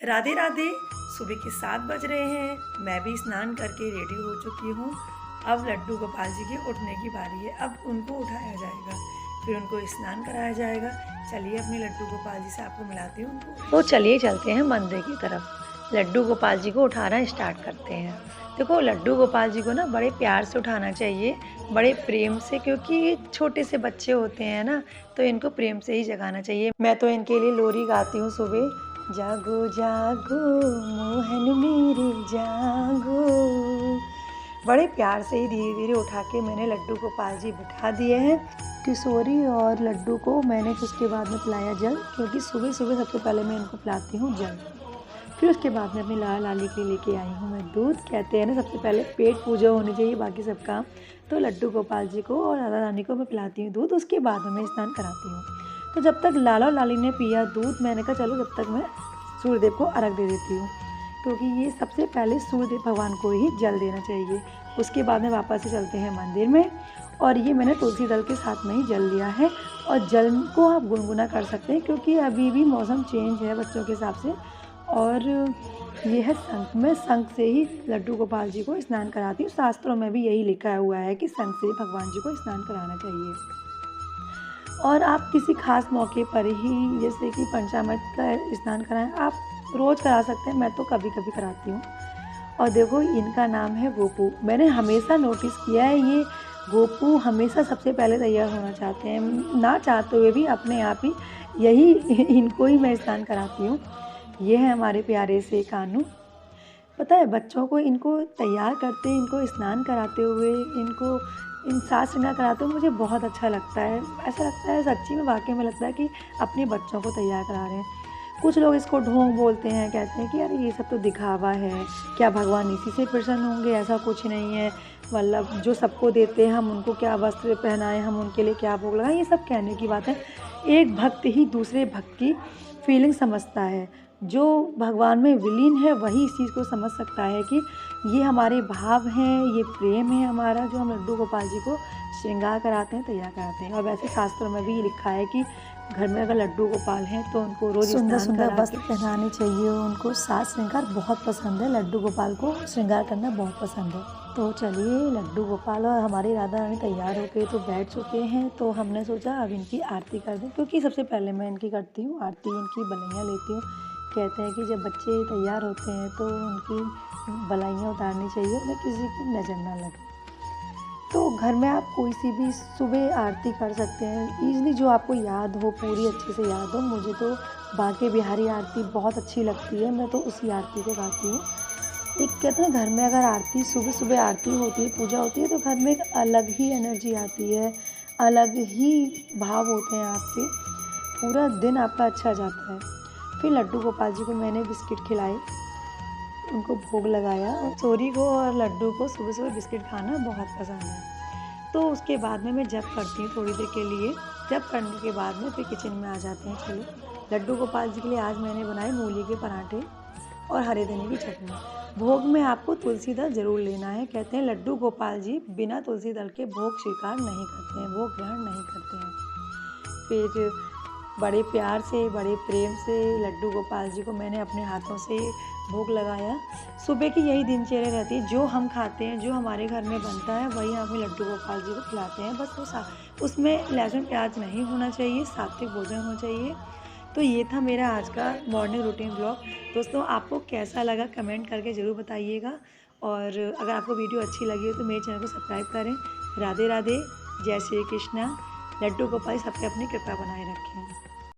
राधे राधे। सुबह के 7 बज रहे हैं। मैं भी स्नान करके रेडी हो चुकी हूँ। अब लड्डू गोपाल जी के उठने की बारी है। अब उनको उठाया जाएगा, फिर उनको स्नान कराया जाएगा। चलिए अपने लड्डू गोपाल जी से आपको मिलाती हूँ उनको। तो चलिए चलते हैं मंदिर की तरफ। लड्डू गोपाल जी को उठाना स्टार्ट करते हैं। देखो लड्डू गोपाल जी को ना बड़े प्यार से उठाना चाहिए, बड़े प्रेम से, क्योंकि ये छोटे से बच्चे होते हैं ना, तो इनको प्रेम से ही जगाना चाहिए। मैं तो इनके लिए लोरी गाती हूँ सुबह। जागो जागो मोहन मेरे जागो। बड़े प्यार से ही धीरे धीरे उठा के मैंने लड्डू गोपाल जी बिठा दिए हैं। किशोरी और लड्डू को मैंने फिर उसके बाद में पिलाया जल, क्योंकि सुबह सुबह सबसे पहले मैं इनको पिलाती हूँ जल। फिर उसके बाद में अपनी लाला लाली के लिए लेके आई हूँ मैं दूध। कहते हैं ना सबसे पहले पेट पूजा होनी चाहिए, बाकी सब काम। तो लड्डू गोपाल जी को और लाला रानी को मैं पिलाती हूँ दूध, उसके बाद में मैं स्नान कराती हूँ। तो जब तक लाला और लाली ने पिया दूध, मैंने कहा चलो जब तक मैं सूर्यदेव को अर्घ दे देती हूँ, क्योंकि ये सबसे पहले सूर्यदेव भगवान को ही जल देना चाहिए। उसके बाद में वापस से चलते हैं मंदिर में, और ये मैंने तुलसी दल के साथ में ही जल लिया है। और जल को आप गुनगुना कर सकते हैं, क्योंकि अभी भी मौसम चेंज है बच्चों के हिसाब से। और ये है शंख। मैं शंख से ही लड्डू गोपाल जी को स्नान कराती हूँ। शास्त्रों में भी यही लिखा हुआ है कि शंख से भगवान जी को स्नान कराना चाहिए। और आप किसी खास मौके पर ही, जैसे कि पंचामृत का स्नान कराएं, आप रोज़ करा सकते हैं। मैं तो कभी कभी कराती हूँ। और देखो इनका नाम है गोपू। मैंने हमेशा नोटिस किया है, ये गोपू हमेशा सबसे पहले तैयार होना चाहते हैं, ना चाहते हुए भी अपने आप ही यही इनको ही मैं स्नान कराती हूँ। ये है हमारे प्यारे से कानू। पता है बच्चों को इनको तैयार करते, इनको स्नान कराते हुए, इनको इन साज श्रृंगार कराते हुए मुझे बहुत अच्छा लगता है। ऐसा लगता है सच्ची में, वाकई में लगता है कि अपने बच्चों को तैयार करा रहे हैं। कुछ लोग इसको ढोंग बोलते हैं, कहते हैं कि यार ये सब तो दिखावा है, क्या भगवान इसी से प्रसन्न होंगे? ऐसा कुछ नहीं है। मतलब जो सबको देते हैं, हम उनको क्या वस्त्र पहनाएं, हम उनके लिए क्या भोग लगाएं, ये सब कहने की बात है। एक भक्त ही दूसरे भक्त की फीलिंग समझता है। जो भगवान में विलीन है वही इस चीज़ को समझ सकता है कि ये हमारे भाव हैं, ये प्रेम है हमारा, जो हम लड्डू गोपाल जी को श्रृंगार कराते हैं, तैयार कराते हैं। और वैसे शास्त्रों में भी ये लिखा है कि घर में अगर लड्डू गोपाल हैं तो उनको रोज़ सुंदर सुंदर वस्त्र पहनाने चाहिए। उनको साज श्रृंगार बहुत पसंद है, लड्डू गोपाल को श्रृंगार करना बहुत पसंद है। तो चलिए लड्डू गोपाल और हमारी राधा रानी तैयार होके तो बैठ चुके हैं। तो हमने सोचा अब इनकी आरती कर दें, क्योंकि सबसे पहले मैं इनकी करती हूँ आरती, इनकी बलैयाँ लेती हूँ। कहते हैं कि जब बच्चे तैयार होते हैं तो उनकी बलैयाँ उतारनी चाहिए, उन्हें किसी की नज़र ना लगे। तो घर में आप कोई सी भी सुबह आरती कर सकते हैं ईज़िली, जो आपको याद हो, पूरी अच्छे से याद हो। मुझे तो बांके बिहारी आरती बहुत अच्छी लगती है, मैं तो उसी आरती को गाती हूँ। एक कहते हैं घर में अगर आरती सुबह सुबह आरती होती है, पूजा होती है, तो घर में एक अलग ही एनर्जी आती है, अलग ही भाव होते हैं आपके। पूरा दिन आपका अच्छा जाता है। फिर लड्डू गोपाल जी को मैंने बिस्किट खिलाए, उनको भोग लगाया। और चोरी को और लड्डू को सुबह सुबह बिस्किट खाना बहुत पसंद है। तो उसके बाद में मैं जप करती हूँ थोड़ी देर के लिए। जप करने के बाद में फिर किचन में आ जाते हैं। चलो लड्डू गोपाल जी के लिए आज मैंने बनाए मूली के पराठे और हरे धनिए की चटनी। भोग में आपको तुलसी दल ज़रूर लेना है। कहते हैं लड्डू गोपाल जी बिना तुलसी दल के भोग स्वीकार नहीं करते हैं, भोग ग्रहण नहीं करते हैं। फिर बड़े प्यार से, बड़े प्रेम से लड्डू गोपाल जी को मैंने अपने हाथों से भोग लगाया। सुबह की यही दिनचर्या रहती है, जो हम खाते हैं, जो हमारे घर में बनता है, वही हम अपने लड्डू गोपाल जी को खिलाते हैं। बस वो उसमें लहसुन प्याज नहीं होना चाहिए, सात्विक भोजन होना चाहिए। तो ये था मेरा आज का मॉर्निंग रूटीन ब्लॉग। दोस्तों आपको कैसा लगा कमेंट करके ज़रूर बताइएगा। और अगर आपको वीडियो अच्छी लगी हो तो मेरे चैनल को सब्सक्राइब करें। राधे राधे, जय श्री कृष्णा। लड्डू गोपाल सबके अपनी कृपा बनाए रखें।